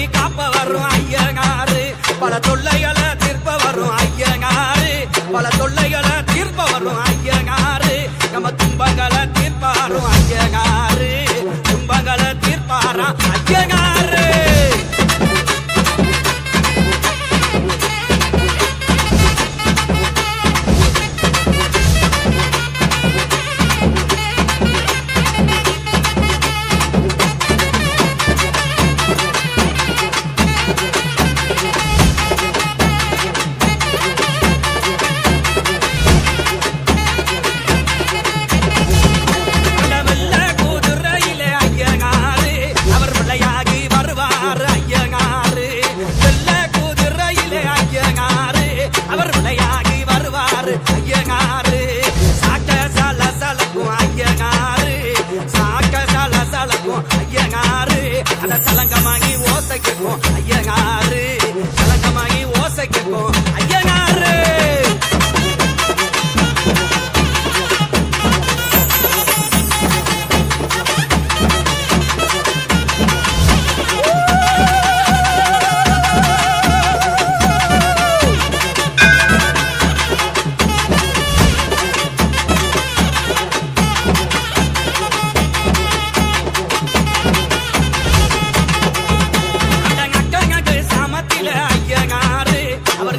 காப்ப வரும் ஐயனாரு பல தொல்லைகளை தீர்ப்ப வரும் ஐயனாரு பல தொல்லைகளை தீர்ப்ப வரும் ஐயனாரு நம்ம துன்பங்களை தீர்ப்பாரும் ஐயனாரு துன்பங்களை தீர்ப்பாராம் ஐயனாரு சலங்கமாகி ஓசை கேட்கும் ஐயனாரு சலங்கமாகி ஓசை கேட்கும் ஐயனாரு அவர்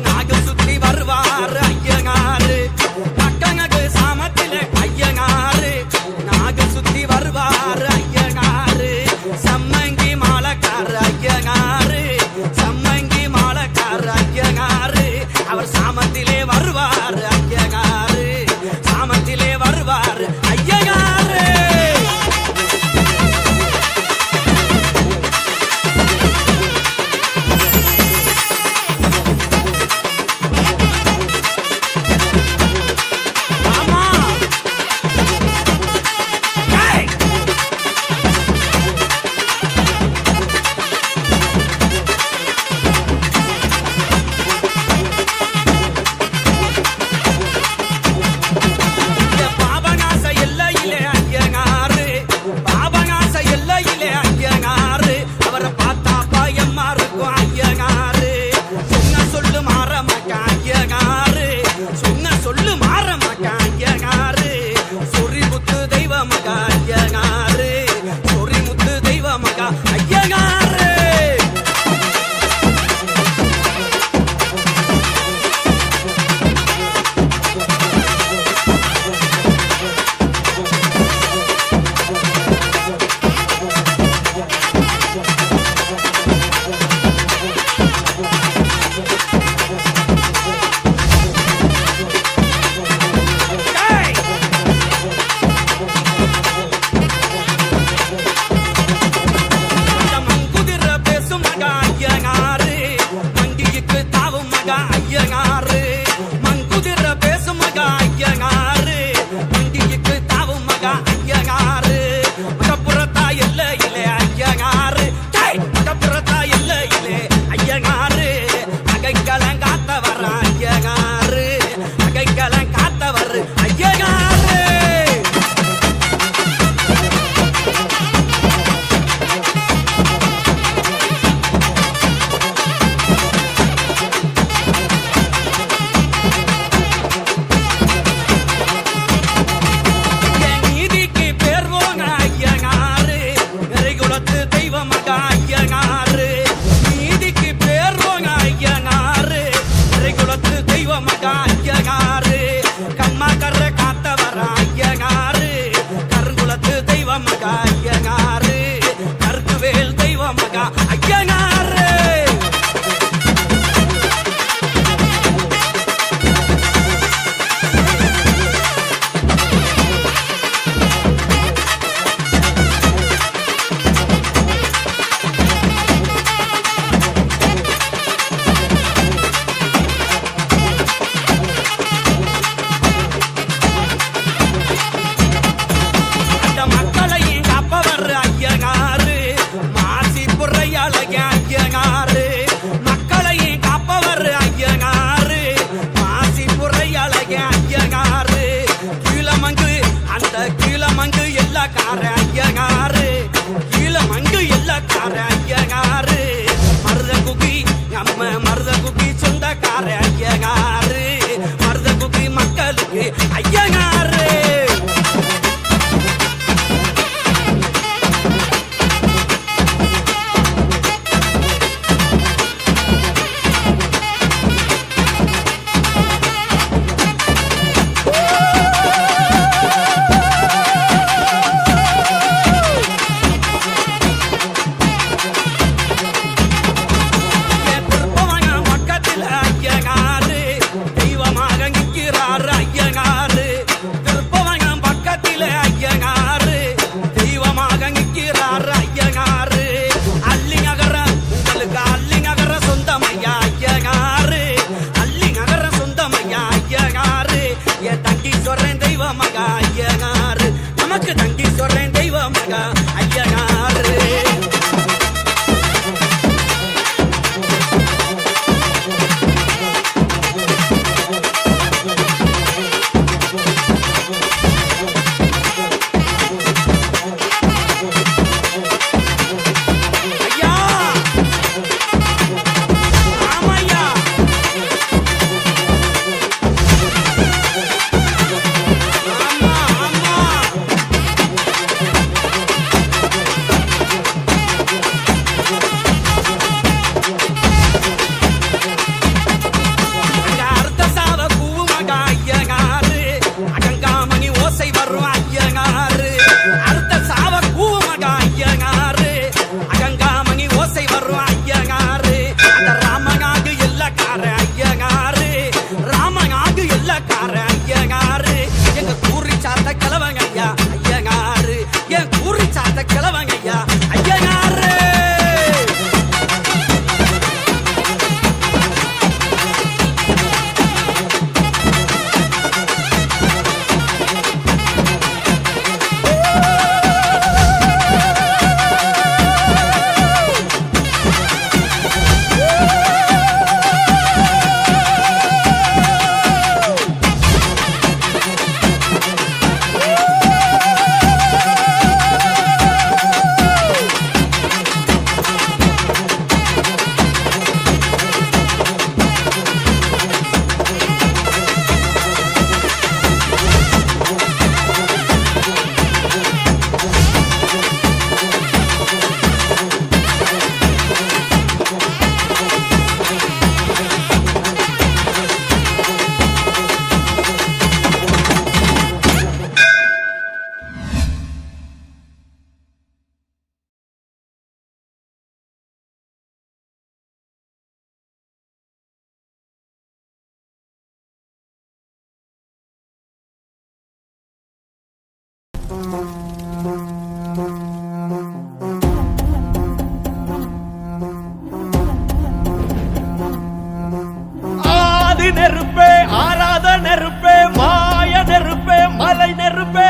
ஆதி நெருப்பே, ஆராத நெருப்பே, மாய நெருப்பே, மலை நெருப்பே,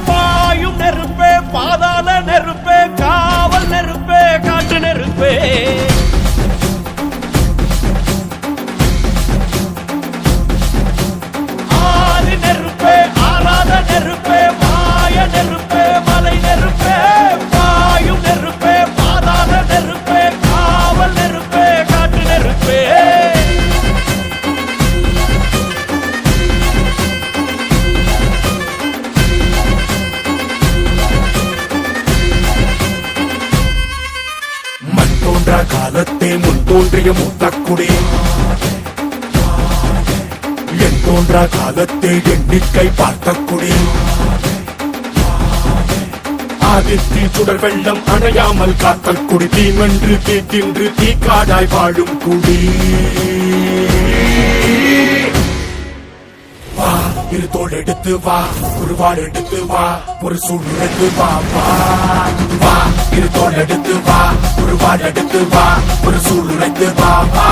பாயும் நெருப்பே, பாதாள நெருப்பே, காவல் நெருப்பே, காட்டு நெருப்பே. ஆதி நெருப்பே, ஆராத நெருப்பே, மாய நெருப்பே, மலை நெருப்பே, பாயும் நெருப்பே, பாதாள நெருப்பே, காவல் நெருப்பே, காட்டு நெருப்பே. மண் தோன்றா காலத்தே முன் தோன்றிய மூத்தக்குடி, என் தோன்றா காலத்தே எண்ணிக்கை பார்த்த குடி, ஆதித்தி சுடர் வெள்ளம் அணையாமல் காத்த குடி, தீமென்று தீ தின்று தீக்காடாய் வாழும் குடி. வா இரு தோள் எடுத்து வா, ஒரு வாள் எடுத்து வா, ஒரு சூழ் எடுத்து வா. வா வா இரு தோள் எடுத்து வா, ஒரு வாள் எடுத்து வா, ஒரு சூழ் உடைத்து வா. வா